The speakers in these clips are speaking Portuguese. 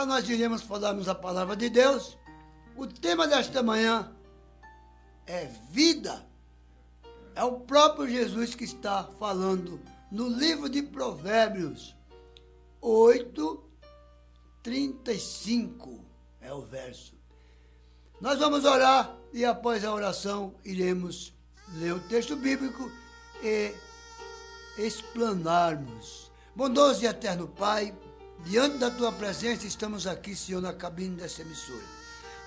Agora nós iremos falarmos a palavra de Deus. O tema desta manhã é vida. É o próprio Jesus que está falando no livro de Provérbios 8:35 é o verso. Nós vamos orar e após a oração iremos ler o texto bíblico e explanarmos. Bondoso e eterno Pai, diante da Tua presença estamos aqui, Senhor, na cabine dessa emissora,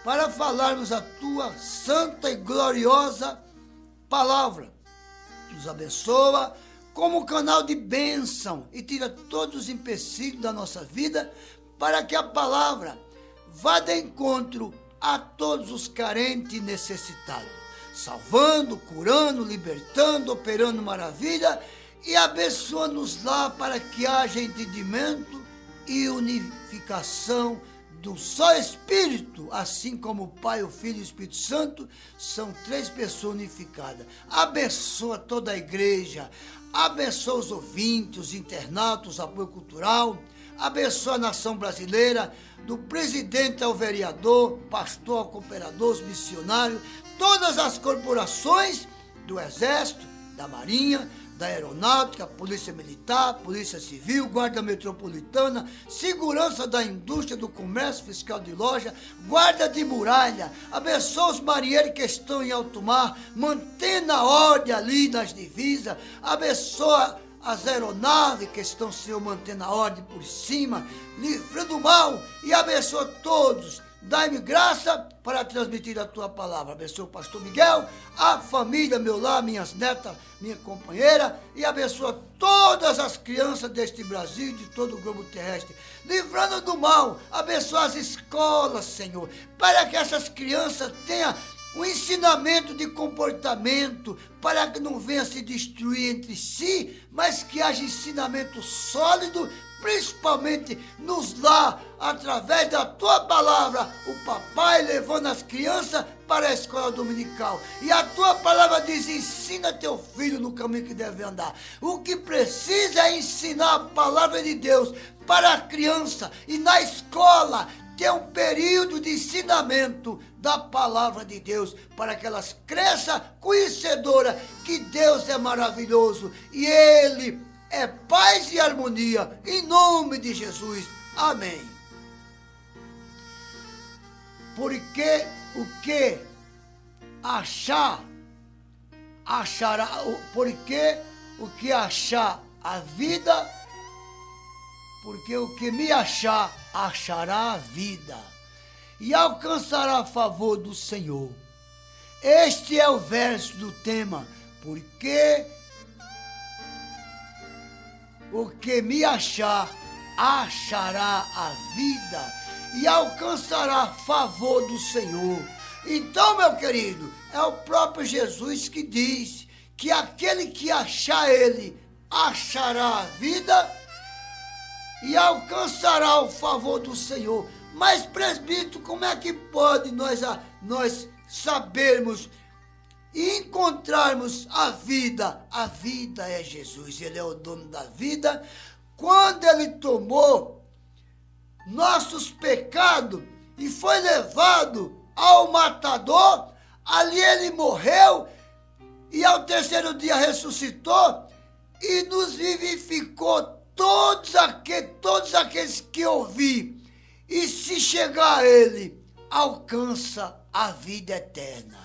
para falarmos a Tua santa e gloriosa palavra. Nos abençoa como canal de bênção e tira todos os empecilhos da nossa vida para que a palavra vá de encontro a todos os carentes e necessitados, salvando, curando, libertando, operando maravilha e abençoa-nos lá para que haja entendimento e unificação do só Espírito, assim como o Pai, o Filho e o Espírito Santo são três pessoas unificadas. Abençoa toda a igreja, abençoa os ouvintes, os internautas, os apoio cultural, abençoa a nação brasileira, do presidente ao vereador, pastor ao cooperador, os missionários, todas as corporações do Exército, da Marinha, da Aeronáutica, Polícia Militar, Polícia Civil, Guarda Metropolitana, Segurança da Indústria, do Comércio, Fiscal de Loja, Guarda de Muralha. Abençoa os marinheiros que estão em alto mar, mantendo a ordem ali nas divisas. Abençoa as aeronaves que estão, Senhor, mantendo a ordem por cima, livrando do mal, e abençoa todos. Dai-me graça para transmitir a Tua palavra. Abençoa o pastor Miguel, a família, meu lar, minhas netas, minha companheira, e abençoa todas as crianças deste Brasil e de todo o globo terrestre, livrando do mal. Abençoa as escolas, Senhor, para que essas crianças tenham um ensinamento de comportamento, para que não venha se destruir entre si, mas que haja ensinamento sólido, principalmente nos lar, através da Tua palavra, o papai levando as crianças para a escola dominical. E a Tua palavra diz: ensina teu filho no caminho que deve andar. O que precisa é ensinar a palavra de Deus para a criança, e na escola ter um período de ensinamento da palavra de Deus, para que elas cresçam conhecedoras que Deus é maravilhoso e Ele é paz e harmonia, em nome de Jesus. Amém. Porque o que achará, porque o que achar a vida, porque o que me achar, achará a vida e alcançará a favor do Senhor. Este é o verso do tema, porque o que me achar, achará a vida e alcançará favor do Senhor. Então, meu querido, é o próprio Jesus que diz que aquele que achar Ele, achará a vida e alcançará o favor do Senhor. Mas, presbítero, como é que pode nós sabermos e encontrarmos a vida? A vida é Jesus, Ele é o dono da vida. Quando Ele tomou nossos pecados e foi levado ao matador, ali Ele morreu e ao terceiro dia ressuscitou e nos vivificou todos aqueles que ouvir e se chegar a Ele, alcança a vida eterna.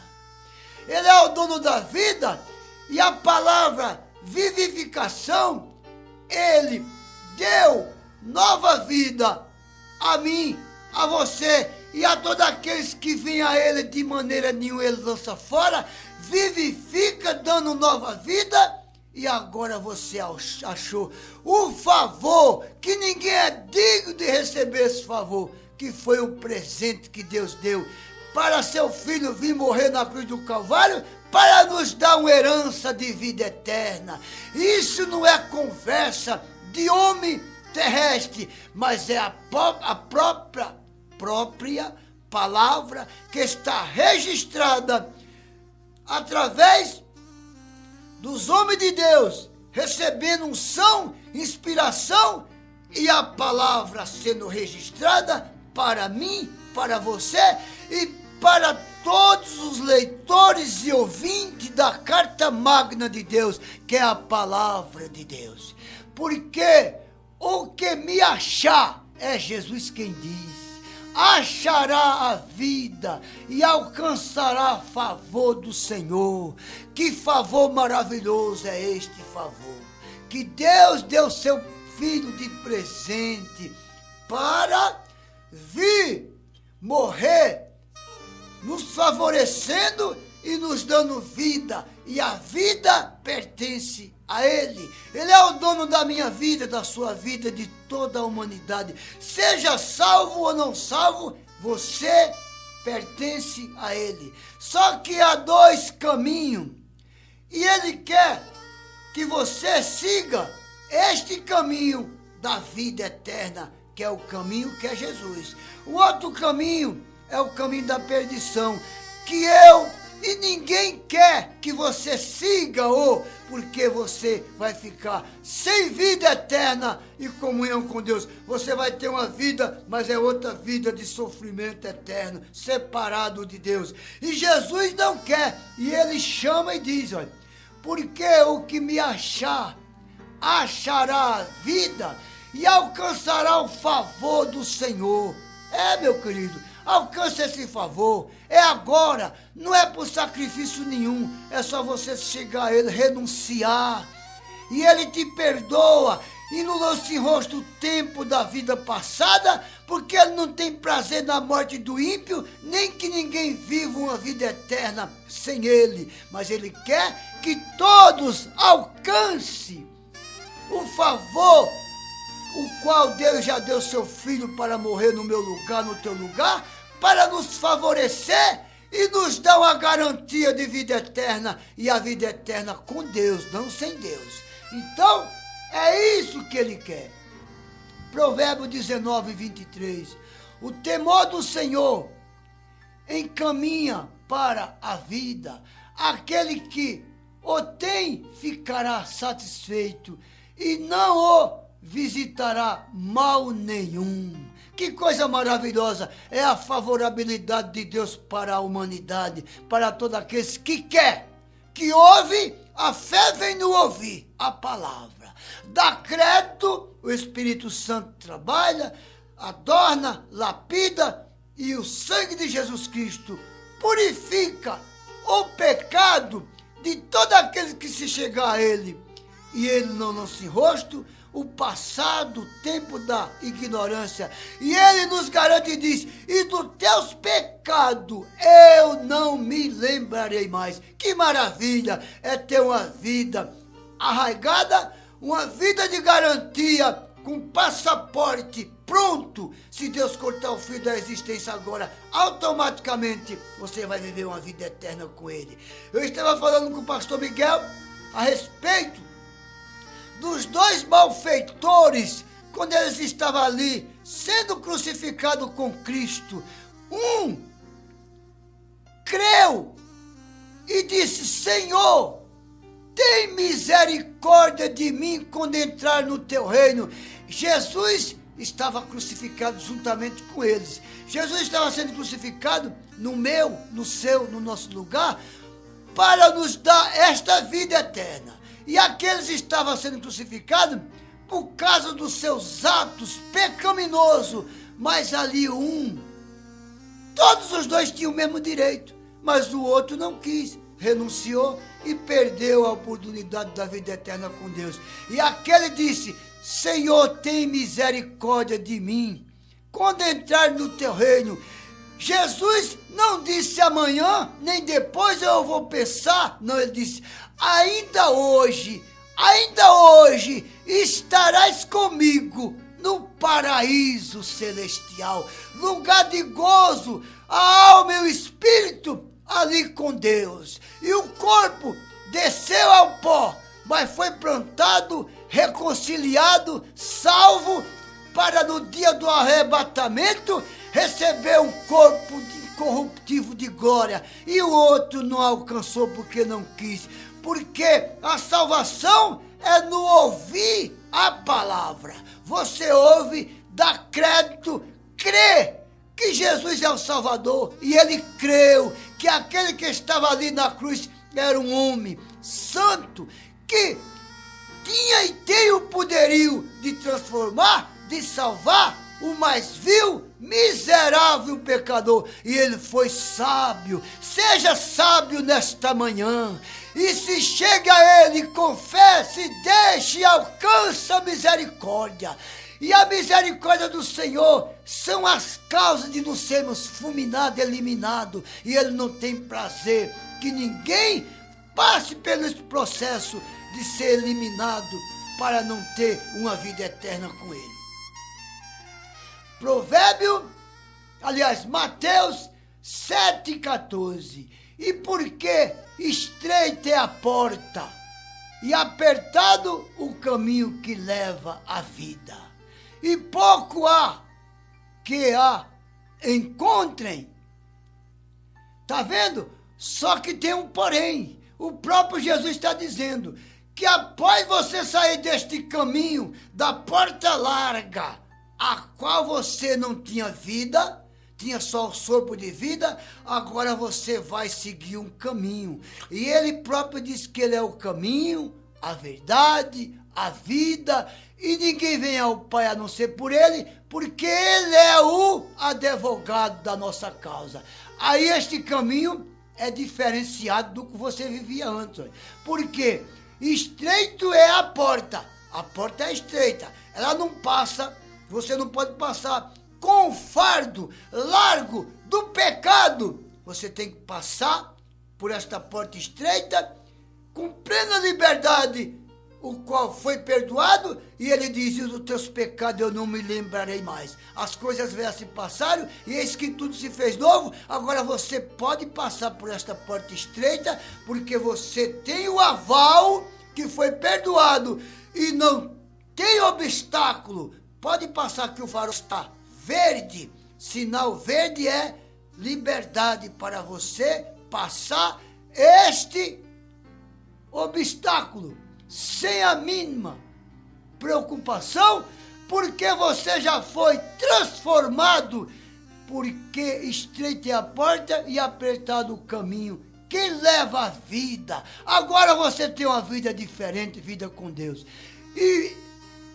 Ele é o dono da vida e a palavra vivificação, Ele deu nova vida a mim, a você e a todos aqueles que vêm a Ele, de maneira nenhuma Ele lança fora, vivifica dando nova vida. E agora você achou o favor, que ninguém é digno de receber esse favor, que foi um presente que Deus deu para seu Filho vir morrer na cruz do Calvário, para nos dar uma herança de vida eterna. Isso não é conversa de homem terrestre, mas é a própria palavra que está registrada através dos homens de Deus, recebendo unção, inspiração, e a palavra sendo registrada para mim, para você e para todos os leitores e ouvintes da Carta Magna de Deus, que é a Palavra de Deus. Porque o que me achar, é Jesus quem diz, achará a vida e alcançará favor do Senhor. Que favor maravilhoso é este favor, que Deus deu seu Filho de presente para vir morrer, nos favorecendo e nos dando vida, e a vida pertence a Ele. Ele é o dono da minha vida, da sua vida, de toda a humanidade. Seja salvo ou não salvo, você pertence a Ele. Só que há dois caminhos, e Ele quer que você siga este caminho da vida eterna, que é o caminho que é Jesus. O outro caminho é o caminho da perdição, que eu e ninguém quer que você siga-o, porque você vai ficar sem vida eterna e comunhão com Deus. Você vai ter uma vida, mas é outra vida de sofrimento eterno, separado de Deus. E Jesus não quer, e Ele chama e diz, olha, porque o que me achar, achará a vida e alcançará o favor do Senhor. Meu querido, alcance esse favor, é agora, não é por sacrifício nenhum, é só você chegar a Ele, renunciar, e Ele te perdoa, e não lança em rosto o tempo da vida passada, porque Ele não tem prazer na morte do ímpio, nem que ninguém viva uma vida eterna sem Ele, mas Ele quer que todos alcancem o favor, o qual Deus já deu seu Filho para morrer no meu lugar, no teu lugar, para nos favorecer e nos dar uma garantia de vida eterna, e a vida eterna com Deus, não sem Deus. Então, é isso que Ele quer. Provérbio 19, 23. O temor do Senhor encaminha para a vida. Aquele que o tem ficará satisfeito e não o visitará mal nenhum. Que coisa maravilhosa é a favorabilidade de Deus para a humanidade, para todos aqueles que quer, que ouve, a fé vem no ouvir a palavra. Dá crédito, o Espírito Santo trabalha, adorna, lapida, e o sangue de Jesus Cristo purifica o pecado de todo aquele que se chegar a Ele. E Ele não lança em rosto o passado, o tempo da ignorância. E Ele nos garante e diz, e dos teus pecados eu não me lembrarei mais. Que maravilha é ter uma vida arraigada, uma vida de garantia, com passaporte pronto. Se Deus cortar o fio da existência agora, automaticamente você vai viver uma vida eterna com Ele. Eu estava falando com o pastor Miguel a respeito dos dois malfeitores, quando eles estavam ali, sendo crucificados com Cristo. Um creu e disse, Senhor, tem misericórdia de mim quando entrar no teu reino. Jesus estava crucificado juntamente com eles. Jesus estava sendo crucificado no meu, no seu, no nosso lugar, para nos dar esta vida eterna. E aqueles estavam sendo crucificados por causa dos seus atos pecaminosos. Mas ali todos os dois tinham o mesmo direito, mas o outro não quis, renunciou e perdeu a oportunidade da vida eterna com Deus. E aquele disse, Senhor, tem misericórdia de mim quando entrar no teu reino. Jesus não disse amanhã, nem depois eu vou pensar. Não, ele disse, ainda hoje estarás comigo no paraíso celestial, lugar de gozo, a alma e o espírito ali com Deus. E o corpo desceu ao pó, mas foi plantado, reconciliado, salvo, para no dia do arrebatamento receber um corpo incorruptível de glória. E o outro não alcançou porque não quis. Porque a salvação é no ouvir a palavra. Você ouve, dá crédito, crê que Jesus é o Salvador, e ele creu que aquele que estava ali na cruz era um homem santo, que tinha e tem o poderio de transformar, de salvar o mais vil, miserável pecador. E ele foi sábio. Seja sábio nesta manhã. E se chega a ele, confesse, deixe e alcança a misericórdia. E a misericórdia do Senhor são as causas de não sermos fulminados, eliminados. E ele não tem prazer que ninguém passe pelo esse processo de ser eliminado para não ter uma vida eterna com ele. Mateus 7,14. E porque estreita é a porta e apertado o caminho que leva à vida, e pouco há que a encontrem. Tá vendo? Só que tem um porém. O próprio Jesus está dizendo que após você sair deste caminho, da porta larga, a qual você não tinha vida, tinha só o sopro de vida, agora você vai seguir um caminho. E ele próprio diz que ele é o caminho, a verdade, a vida, e ninguém vem ao Pai a não ser por ele, porque ele é o advogado da nossa causa. Aí este caminho é diferenciado do que você vivia antes. Porque estreito é a porta é estreita, ela não passa, você não pode passar com o fardo largo do pecado. Você tem que passar por esta porta estreita com plena liberdade, o qual foi perdoado, e ele diz: os teus pecados eu não me lembrarei mais. As coisas velhas se passaram, e eis que tudo se fez novo. Agora você pode passar por esta porta estreita, porque você tem o aval que foi perdoado, e não tem obstáculo. Pode passar, que o farol está verde. Sinal verde é liberdade para você passar este obstáculo sem a mínima preocupação, porque você já foi transformado, porque estreita é a porta e apertado o caminho que leva à vida. Agora você tem uma vida diferente, vida com Deus. E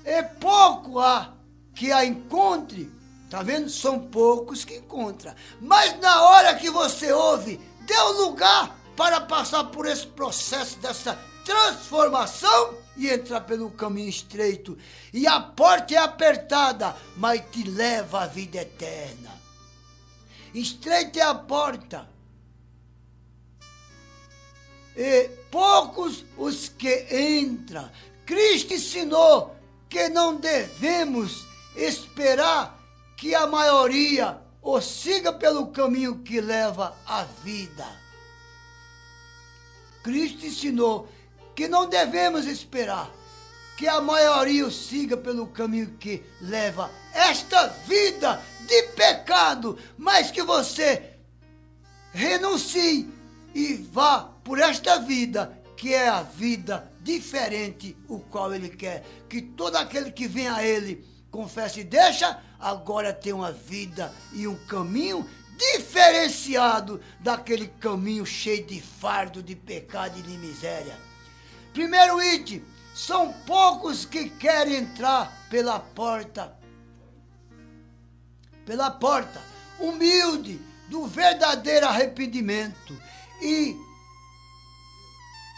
é pouco há que a encontre, tá vendo? São poucos que encontram. Mas na hora que você ouve, deu lugar para passar por esse processo dessa transformação e entrar pelo caminho estreito. E a porta é apertada, mas te leva à vida eterna. Estreita é a porta, e poucos os que entram. Cristo ensinou que não devemos esperar que a maioria o siga pelo caminho que leva à vida. Cristo ensinou que não devemos esperar que a maioria o siga pelo caminho que leva esta vida de pecado, mas que você renuncie e vá por esta vida, que é a vida diferente, o qual ele quer. Que todo aquele que vem a ele, confessa e deixa, agora tem uma vida e um caminho diferenciado daquele caminho cheio de fardo, de pecado e de miséria. Primeiro item, são poucos que querem entrar pela porta humilde, do verdadeiro arrependimento, e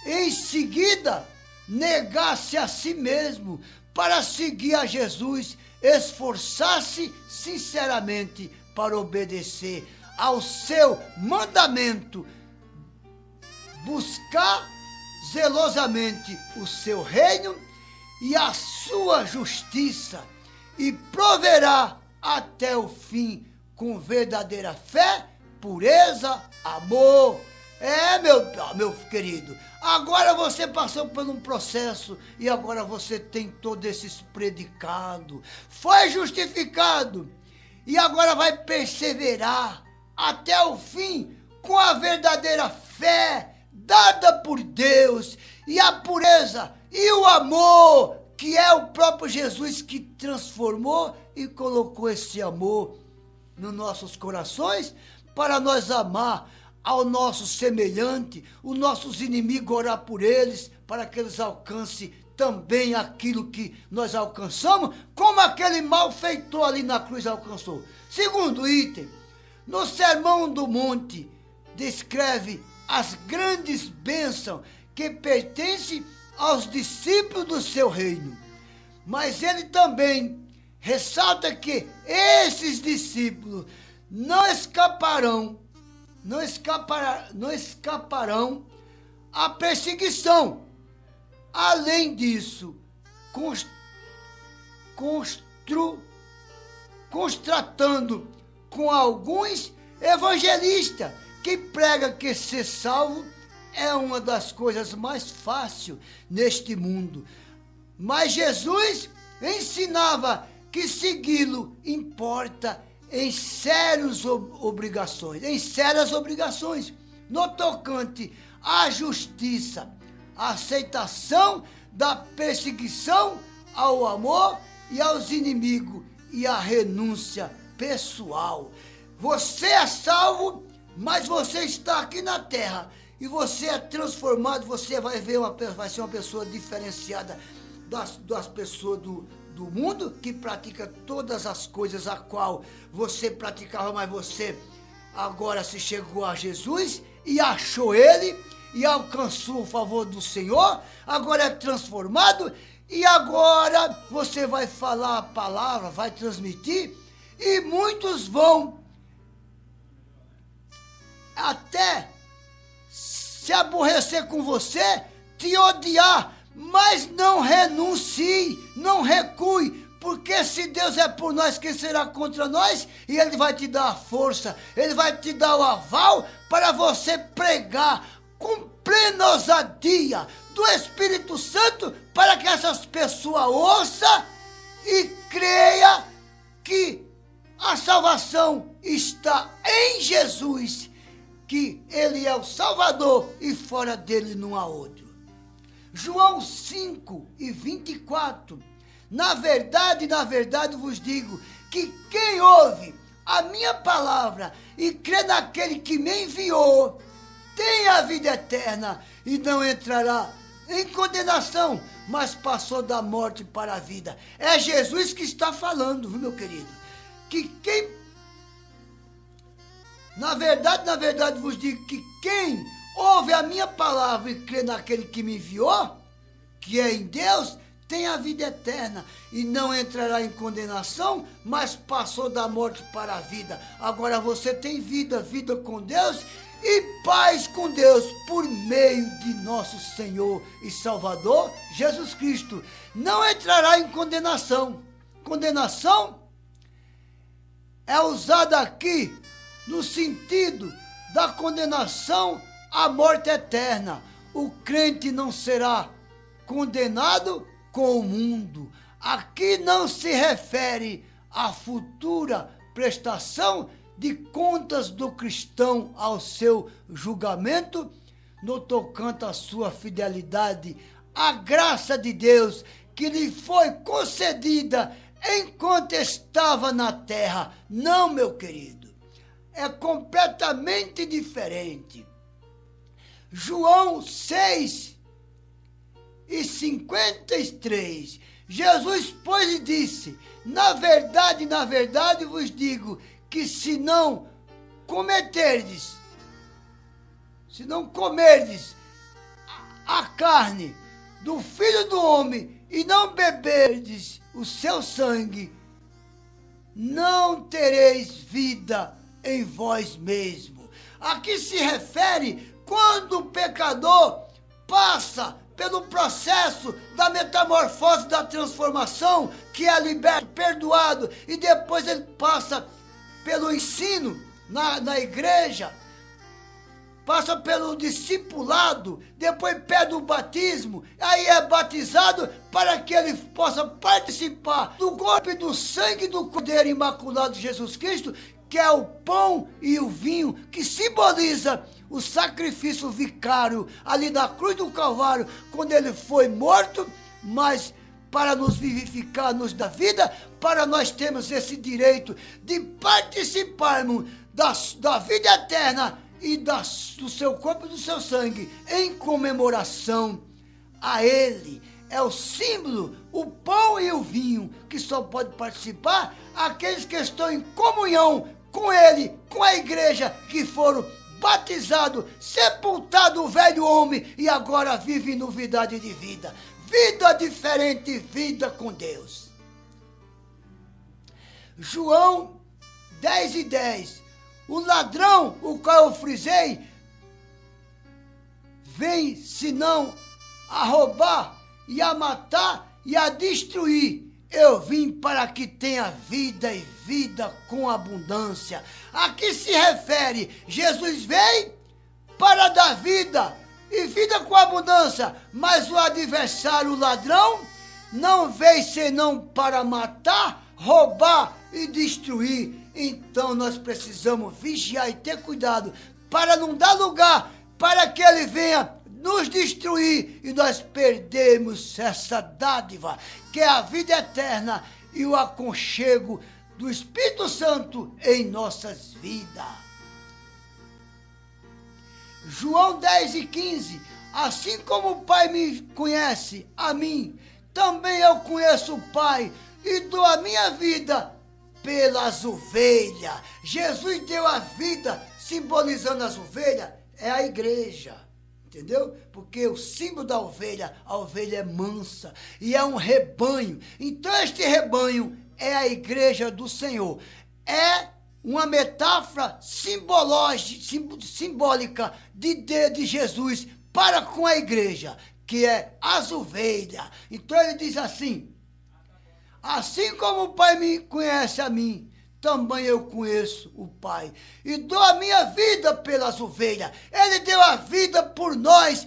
em seguida negar-se a si mesmo para seguir a Jesus, esforçar-se sinceramente para obedecer ao seu mandamento, buscar zelosamente o seu reino e a sua justiça, e proverá até o fim com verdadeira fé, pureza, amor. Meu querido, agora você passou por um processo e agora você tem todos esses predicados, foi justificado e agora vai perseverar até o fim com a verdadeira fé dada por Deus, e a pureza e o amor, que é o próprio Jesus que transformou e colocou esse amor nos nossos corações, para nós amar ao nosso semelhante, os nossos inimigos, orar por eles, para que eles alcancem também aquilo que nós alcançamos, como aquele malfeitor ali na cruz alcançou. Segundo item, no Sermão do Monte, descreve as grandes bênçãos que pertencem aos discípulos do seu reino. Mas ele também ressalta que esses discípulos não escaparão à perseguição. Além disso, constatando com alguns evangelistas que pregam que ser salvo é uma das coisas mais fáceis neste mundo. Mas Jesus ensinava que segui-lo importa em sérias obrigações, no tocante à justiça, a aceitação da perseguição, ao amor e aos inimigos e a renúncia pessoal. Você é salvo, mas você está aqui na terra e você é transformado, você vai ser uma pessoa diferenciada das pessoas do mundo, que pratica todas as coisas a qual você praticava, mas você agora se chegou a Jesus e achou ele e alcançou o favor do Senhor, agora é transformado e agora você vai falar a palavra, vai transmitir e muitos vão até se aborrecer com você, te odiar, mas não renuncie, não recue, porque se Deus é por nós, quem será contra nós? E Ele vai te dar a força, Ele vai te dar o aval para você pregar com plena ousadia do Espírito Santo, para que essas pessoas ouçam e creiam que a salvação está em Jesus, que Ele é o Salvador e fora dele não há outro. João 5:24, na verdade vos digo que quem ouve a minha palavra e crê naquele que me enviou, tem a vida eterna e não entrará em condenação, mas passou da morte para a vida. É Jesus que está falando, viu, meu querido? Que quem... Na verdade vos digo que quem ouve a minha palavra e crê naquele que me enviou, que é em Deus, tem a vida eterna e não entrará em condenação, mas passou da morte para a vida. Agora você tem vida com Deus e paz com Deus por meio de nosso Senhor e Salvador Jesus Cristo. Não entrará em condenação. Condenação é usada aqui no sentido da condenação à morte eterna. O crente não será condenado com o mundo. Aqui não se refere à futura prestação de contas do cristão ao seu julgamento, no tocante à sua fidelidade, à graça de Deus que lhe foi concedida enquanto estava na terra. Não, meu querido. É completamente diferente. João 6:53. Jesus, pois, lhe disse: na verdade vos digo que se não comerdes a carne do Filho do Homem e não beberdes o seu sangue, não tereis vida em vós mesmo. Aqui se refere quando o pecador passa pelo processo da metamorfose, da transformação, que é liberto, perdoado, e depois ele passa pelo ensino na igreja, passa pelo discipulado, depois pede o batismo, aí é batizado para que ele possa participar do corpo e do sangue do Cordeiro Imaculado de Jesus Cristo, que é o pão e o vinho, que simboliza o sacrifício vicário ali na cruz do Calvário, quando ele foi morto, mas para nos vivificar, nos dar vida, para nós termos esse direito de participarmos da vida eterna e do seu corpo e do seu sangue, em comemoração a Ele. É o símbolo, o pão e o vinho, que só pode participar aqueles que estão em comunhão com Ele, com a igreja, que foram batizados, sepultado o velho homem e agora vive em novidade de vida. Vida diferente, vida com Deus. João 10:10. O ladrão, o qual eu frisei, vem senão a roubar e a matar e a destruir. Eu vim para que tenha vida e vida com abundância. A que se refere? Jesus veio para dar vida e vida com abundância, mas o adversário, o ladrão, não veio senão para matar, roubar e destruir. Então nós precisamos vigiar e ter cuidado para não dar lugar para que ele venha nos destruir e nós perdemos essa dádiva, que é a vida eterna e o aconchego do Espírito Santo em nossas vidas. João 10:15. Assim como o Pai me conhece, a mim, também eu conheço o Pai e dou a minha vida pelas ovelhas. Jesus deu a vida, simbolizando as ovelhas, é a igreja. Entendeu? Porque o símbolo da ovelha, a ovelha é mansa e é um rebanho. Então este rebanho é a igreja do Senhor. É uma metáfora simbólica de Jesus para com a igreja, que é as ovelhas. Então ele diz assim: assim como o Pai me conhece a mim, também eu conheço o Pai e dou a minha vida pelas ovelhas. Ele deu a vida por nós.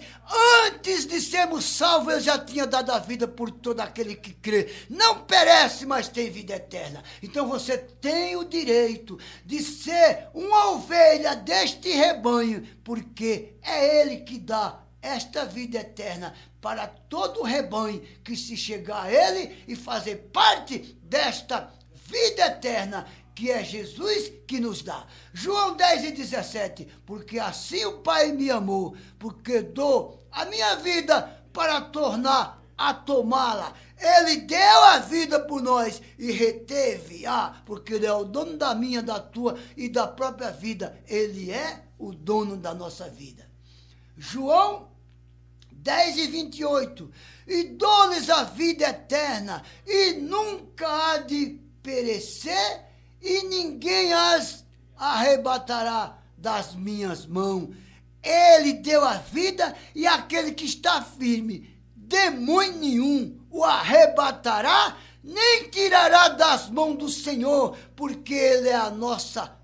Antes de sermos salvos, ele já tinha dado a vida por todo aquele que crê. Não perece, mas tem vida eterna. Então você tem o direito de ser uma ovelha deste rebanho, porque é ele que dá esta vida eterna para todo o rebanho que se chegar a ele e fazer parte desta vida eterna, que é Jesus que nos dá. João 10:17, porque assim o Pai me amou, porque dou a minha vida para tornar a tomá-la. Ele deu a vida por nós e reteve, porque ele é o dono da minha, da tua e da própria vida. Ele é o dono da nossa vida. João 10:28, e dou-lhes a vida eterna, e nunca há de perecer, e ninguém as arrebatará das minhas mãos. Ele deu a vida, e aquele que está firme, demônio nenhum o arrebatará, nem tirará das mãos do Senhor, porque ele é a nossa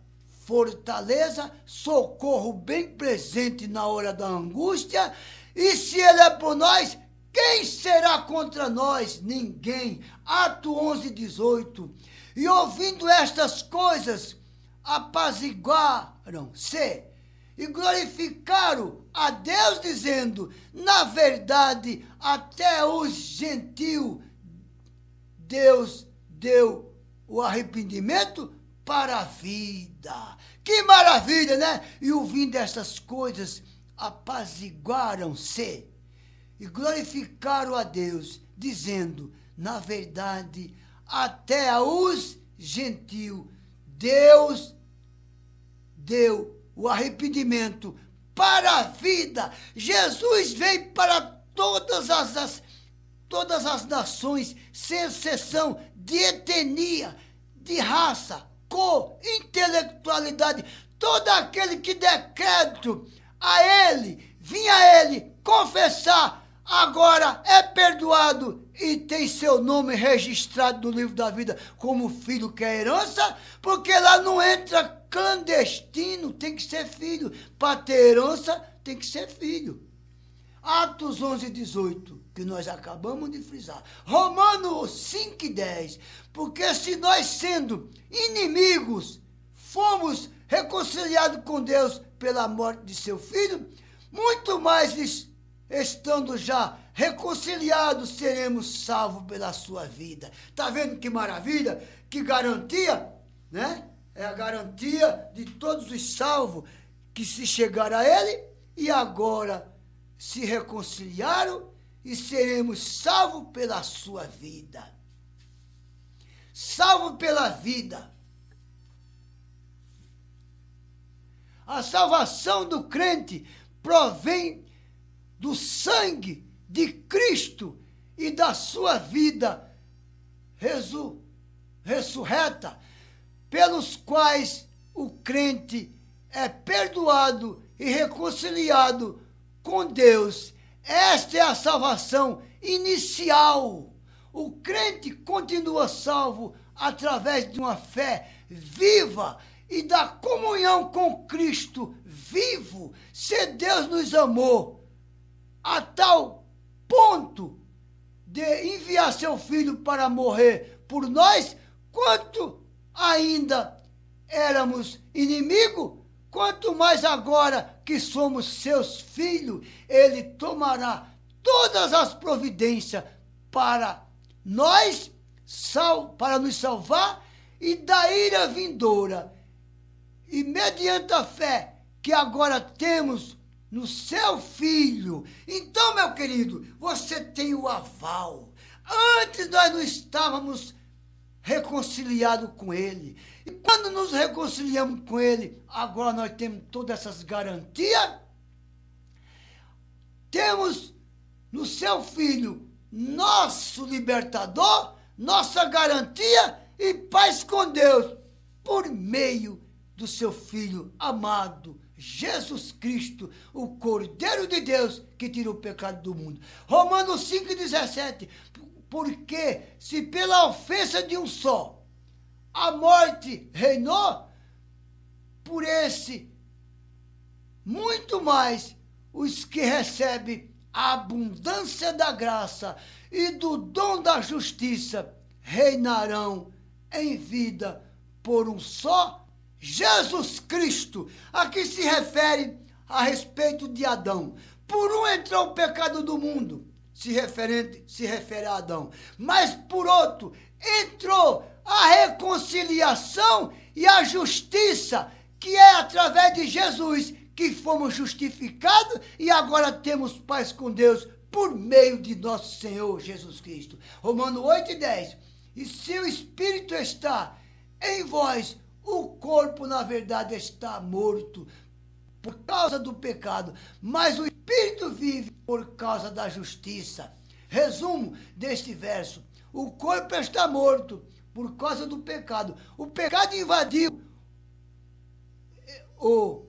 fortaleza, socorro bem presente na hora da angústia. E se ele é por nós, quem será contra nós? Ninguém. Atos 11:18. E ouvindo estas coisas, apaziguaram-se e glorificaram a Deus, dizendo: na verdade, até os gentios Deus deu o arrependimento para a vida. Que maravilha, né? E ouvindo estas coisas, apaziguaram-se e glorificaram a Deus, dizendo: na verdade, até aos gentios Deus deu o arrependimento para a vida. Jesus veio para todas as nações, sem exceção de etnia, de raça, cor, intelectualidade. Todo aquele que der crédito a ele, vinha a ele confessar, agora é perdoado e tem seu nome registrado no livro da vida como filho, que é herança, porque lá não entra clandestino, tem que ser filho. Para ter herança, tem que ser filho. Atos 11:18, que nós acabamos de frisar. Romanos 5:10, porque se nós, sendo inimigos, fomos reconciliados com Deus pela morte de seu filho, muito mais estando já reconciliados, seremos salvos pela sua vida. Está vendo que maravilha? Que garantia, né? É a garantia de todos os salvos que se chegaram a ele e agora se reconciliaram e seremos salvos pela sua vida. Salvo pela vida. A salvação do crente provém do sangue de Cristo e da sua vida ressurreta, pelos quais o crente é perdoado e reconciliado com Deus. Esta é a salvação inicial. O crente continua salvo através de uma fé viva e da comunhão com Cristo vivo. Se Deus nos amou a tal ponto de enviar seu Filho para morrer por nós, quanto ainda éramos inimigos, quanto mais agora que somos seus filhos, ele tomará todas as providências para nós, para nos salvar e da ira vindoura. E mediante a fé que agora temos no seu Filho. Então, meu querido, você tem o aval. Antes nós não estávamos reconciliados com ele. E quando nos reconciliamos com ele, agora nós temos todas essas garantias. Temos no seu Filho nosso libertador, nossa garantia e paz com Deus, por meio do seu Filho amado, Jesus Cristo, o Cordeiro de Deus, que tira o pecado do mundo. Romanos 5,17, porque se pela ofensa de um só a morte reinou, por esse muito mais os que recebem a abundância da graça e do dom da justiça reinarão em vida por um só Jesus Cristo. Aqui se refere a respeito de Adão. Por um entrou o pecado do mundo, se refere a Adão. Mas por outro entrou a reconciliação e a justiça, que é através de Jesus que fomos justificados e agora temos paz com Deus por meio de nosso Senhor Jesus Cristo. Romanos 8,10. E se o Espírito está em vós, o corpo, na verdade, está morto por causa do pecado, mas o Espírito vive por causa da justiça. Resumo deste verso: o corpo está morto por causa do pecado. O pecado invadiu o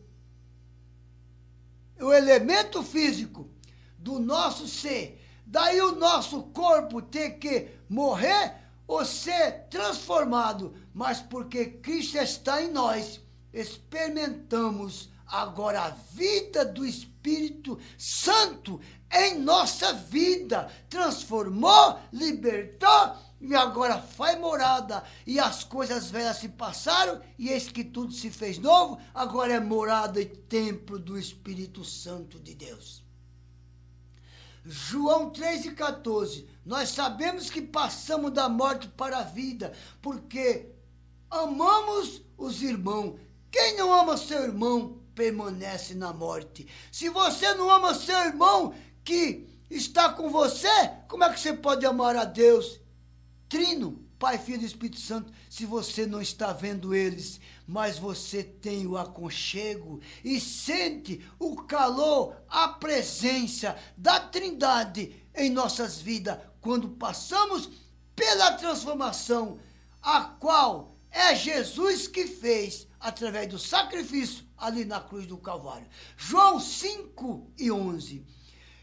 elemento físico do nosso ser. Daí o nosso corpo ter que morrer ou ser transformado, mas porque Cristo está em nós, experimentamos agora a vida do Espírito Santo em nossa vida. Transformou, libertou e agora faz morada. E as coisas velhas se passaram e eis que tudo se fez novo. Agora é morada e templo do Espírito Santo de Deus. João 3,14. Nós sabemos que passamos da morte para a vida, porque amamos os irmãos. Quem não ama seu irmão permanece na morte. Se você não ama seu irmão que está com você, como é que você pode amar a Deus Trino, Pai, Filho e Espírito Santo, se você não está vendo eles, mas você tem o aconchego e sente o calor, a presença da Trindade em nossas vidas, quando passamos pela transformação, a qual é Jesus que fez através do sacrifício ali na cruz do Calvário. João 5,11.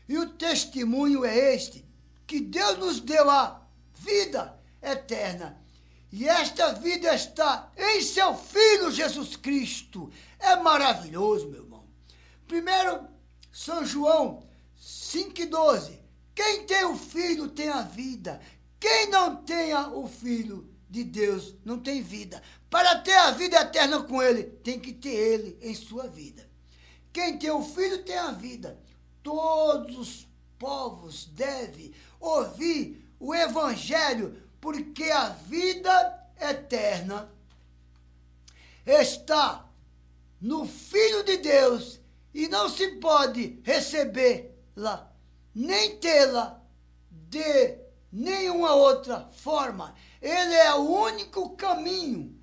E o testemunho é este, que Deus nos deu a vida eterna. E esta vida está em seu Filho Jesus Cristo. É maravilhoso, meu irmão. Primeiro, São João 5,12. Quem tem o Filho tem a vida. Quem não tenha o Filho de Deus não tem vida. Para ter a vida eterna com ele, tem que ter ele em sua vida. Quem tem o Filho tem a vida. Todos povos devem ouvir o Evangelho, porque a vida eterna está no Filho de Deus e não se pode recebê-la, nem tê-la de nenhuma outra forma. Ele é o único caminho.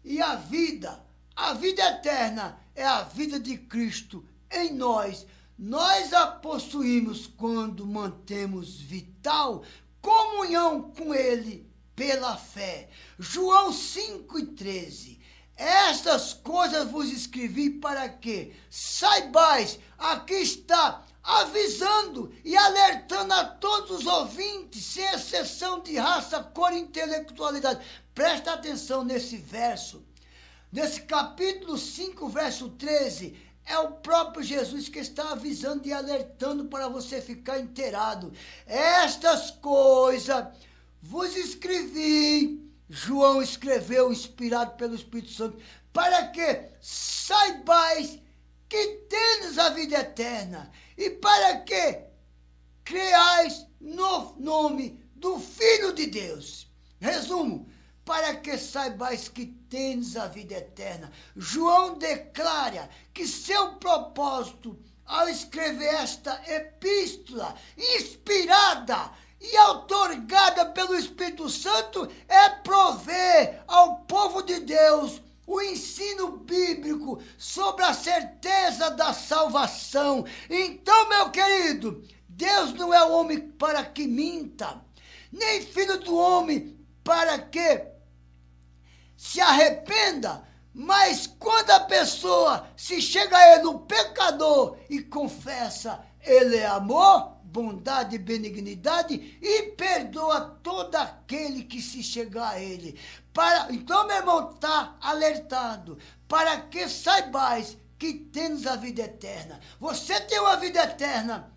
E a vida eterna é a vida de Cristo em nós. Nós a possuímos quando mantemos vital comunhão com Ele pela fé. João 5,13. Estas coisas vos escrevi para que saibais, aqui está, avisando e alertando a todos os ouvintes, sem exceção de raça, cor e intelectualidade. Presta atenção nesse verso. Nesse capítulo 5, verso 13, é o próprio Jesus que está avisando e alertando para você ficar inteirado. Estas coisas vos escrevi, João escreveu, inspirado pelo Espírito Santo, para que saibais que tendes a vida eterna e para que creais no nome do Filho de Deus. Resumo, para que saibais que tendes a vida eterna. João declara que seu propósito ao escrever esta epístola inspirada e outorgada pelo Espírito Santo é prover ao povo de Deus o ensino bíblico sobre a certeza da salvação. Então, meu querido, Deus não é homem para que minta, nem filho do homem para que se arrependa, mas quando a pessoa se chega a ele, o pecador, e confessa, ele é amor, bondade e benignidade e perdoa todo aquele que se chegar a ele. Então, meu irmão, está alertado, para que saibais que tens a vida eterna. Você tem uma vida eterna,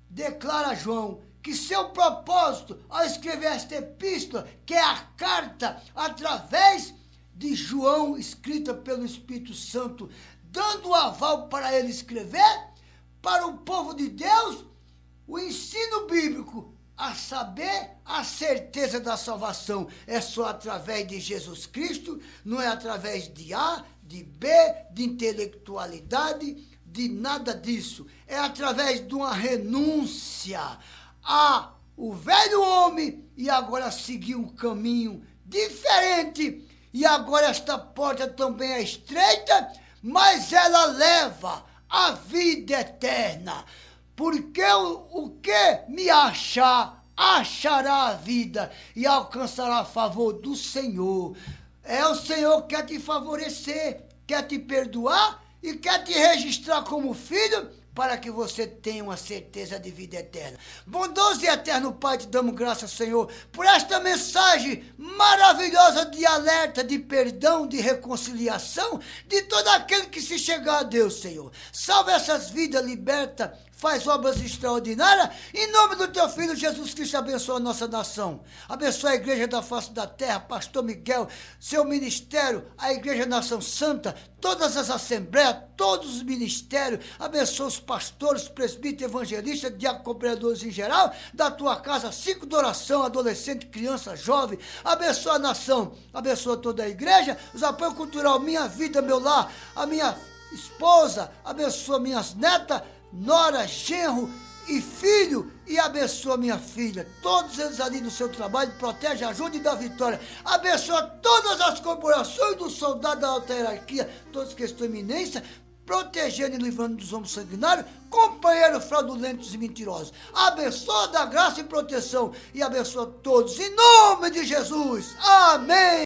declara João, que seu propósito ao escrever esta epístola, que é a carta através de João, escrita pelo Espírito Santo, dando o aval para ele escrever, para o povo de Deus, o ensino bíblico, a saber, a certeza da salvação é só através de Jesus Cristo, não é através de A, de B, de intelectualidade, de nada disso. É através de uma renúncia o velho homem e agora seguir um caminho diferente. E agora esta porta também é estreita, mas ela leva à vida eterna. Porque o que me achar, achará a vida e alcançará a favor do Senhor. É o Senhor que quer te favorecer, quer te perdoar e quer te registrar como filho, para que você tenha uma certeza de vida eterna. Bondoso e eterno Pai, te damos graças, Senhor, por esta mensagem maravilhosa de alerta, de perdão, de reconciliação, de todo aquele que se chegar a Deus, Senhor. Salve essas vidas, liberta, faz obras extraordinárias. Em nome do teu Filho, Jesus Cristo, abençoa a nossa nação. Abençoa a Igreja da Face da Terra, Pastor Miguel, seu ministério, a Igreja Nação Santa, todas as assembleias, todos os ministérios. Abençoa os pastores, presbíteros, evangelistas, diáconos, cooperadores em geral, da tua casa, 5 de oração, adolescente, criança, jovem. Abençoa a nação, abençoa toda a igreja, os apoios cultural, minha vida, meu lar, a minha esposa, abençoa minhas netas, nora, genro e filho, e abençoa minha filha, todos eles ali no seu trabalho, protege, ajuda e dá vitória. Abençoa todas as corporações dos soldados da alta hierarquia, todos que estão em eminência, protegendo e livrando dos homens sanguinários, companheiros fraudulentos e mentirosos. Abençoa, dá graça e proteção, e abençoa todos, em nome de Jesus. Amém.